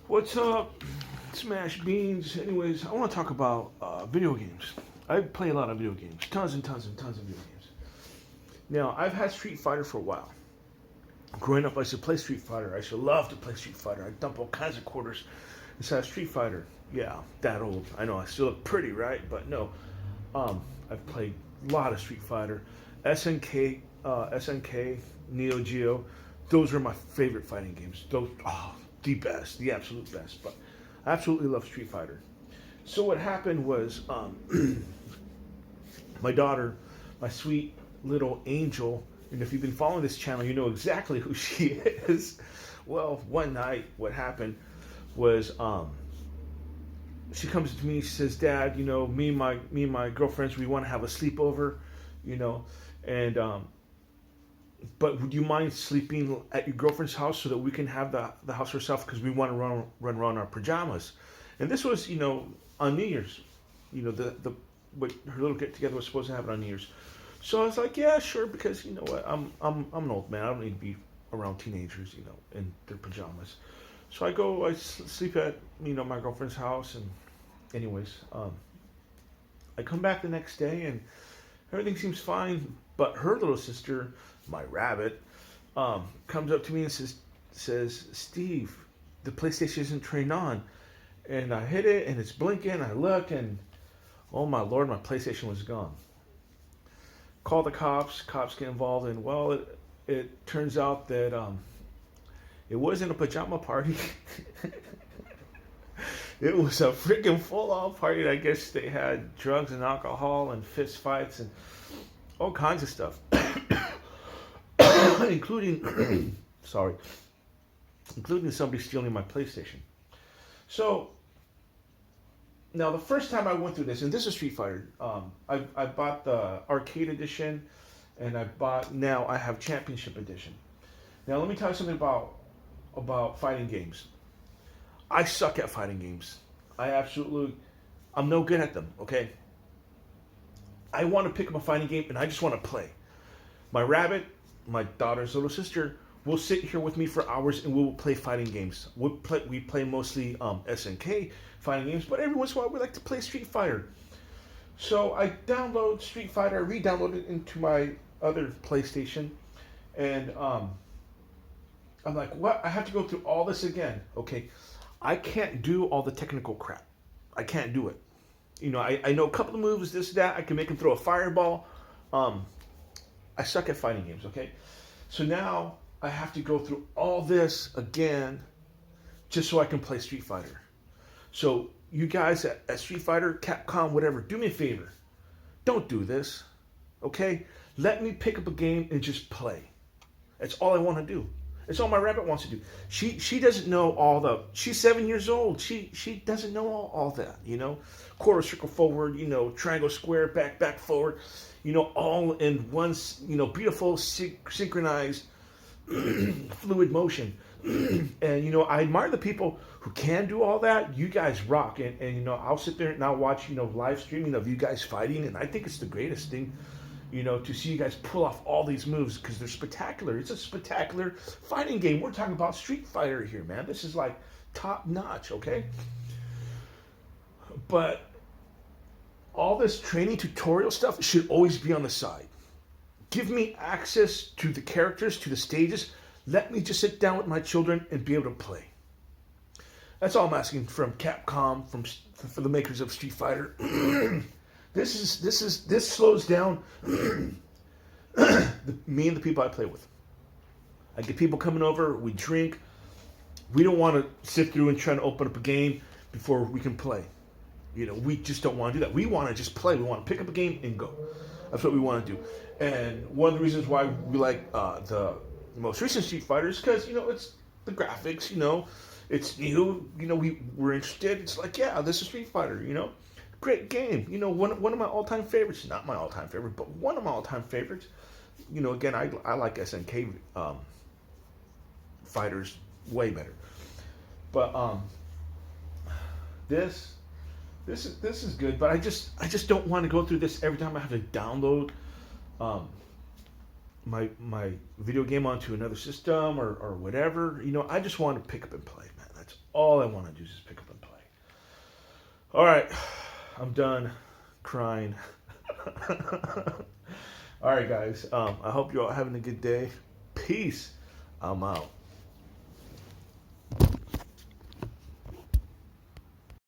What's up, Smash Beans? Anyways, I want to talk about video games. I play a lot of video games, tons and tons and tons of video games. Now, I've had Street Fighter for a while. Growing up, I used to play Street Fighter. I used to love to play Street Fighter. I dump all kinds of quarters inside Street Fighter. Yeah, that old. I know I still look pretty, right? But no, I've played a lot of Street Fighter, SNK, Neo Geo. Those are my favorite fighting games. Those, the best, the absolute best. But I absolutely love Street Fighter. So what happened was, my daughter, my sweet little angel, and if you've been following this channel, you know exactly who she is. Well, one night, what happened was, she comes to me. She says, "Dad, me and my girlfriends, we want to have a sleepover, you know, and but would you mind sleeping at your girlfriend's house so that we can have the house ourselves because we want to run around our pajamas?" And this was, on New Year's, the what her little get together was supposed to happen on New Year's. So I was like, yeah, sure, because you know what, I'm an old man. I don't need to be around teenagers, in their pajamas. So I sleep at my girlfriend's house, and anyways, I come back the next day and everything seems fine. But her little sister, my rabbit, comes up to me and says, "Steve, the PlayStation isn't turned on." And I hit it and it's blinking. I look and oh my lord, my PlayStation was gone. Call the cops. Cops get involved, and well, it turns out that it wasn't a pajama party. It was a freaking full-on party. I guess they had drugs and alcohol and fist fights and all kinds of stuff, including sorry, including somebody stealing my PlayStation. So now the first time I went through this, and this is Street Fighter. I bought the arcade edition, and now I have Championship edition. Now let me tell you something about fighting games. I suck at fighting games. I'm no good at them. Okay. I want to pick up a fighting game and I just want to play. My rabbit, my daughter's little sister, will sit here with me for hours and we will play fighting games. We play mostly SNK fighting games, but every once in a while we like to play Street Fighter. So I download Street Fighter, I re-download it into my other PlayStation, and I'm like, what? I have to go through all this again. Okay, I can't do all the technical crap. I can't do it. I know a couple of moves, this, that. I can make him throw a fireball. I suck at fighting games, okay? So now I have to go through all this again just so I can play Street Fighter. So you guys at Street Fighter, Capcom, whatever, do me a favor. Don't do this, okay? Let me pick up a game and just play. That's all I want to do. It's all my rabbit wants to do. She doesn't know she's 7 years old. She doesn't know all that, Quarter circle forward, triangle square, back forward, all in one, beautiful synchronized fluid motion. And I admire the people who can do all that. You guys rock. And I'll sit there and I'll watch, live streaming of you guys fighting, and I think it's the greatest thing. To see you guys pull off all these moves because they're spectacular. It's a spectacular fighting game. We're talking about Street Fighter here, man. This is like top notch, okay? But all this training tutorial stuff should always be on the side. Give me access to the characters, to the stages. Let me just sit down with my children and be able to play. That's all I'm asking from Capcom, for the makers of Street Fighter. This slows down me and the people I play with. I get people coming over, we drink. We don't want to sit through and try to open up a game before we can play. We just don't want to do that. We want to just play. We want to pick up a game and go. That's what we want to do. And one of the reasons why we like the most recent Street Fighter is because, it's the graphics, it's new, we're interested. It's like, yeah, this is Street Fighter, Great game. One of my all-time favorites. Not my all-time favorite, but one of my all-time favorites. Again, I like SNK fighters way better. But this is good. But I just don't want to go through this every time I have to download my video game onto another system or whatever. I just want to pick up and play, man. That's all I want to do is just pick up and play. All right, I'm done crying. All right, guys. I hope you're all having a good day. Peace. I'm out.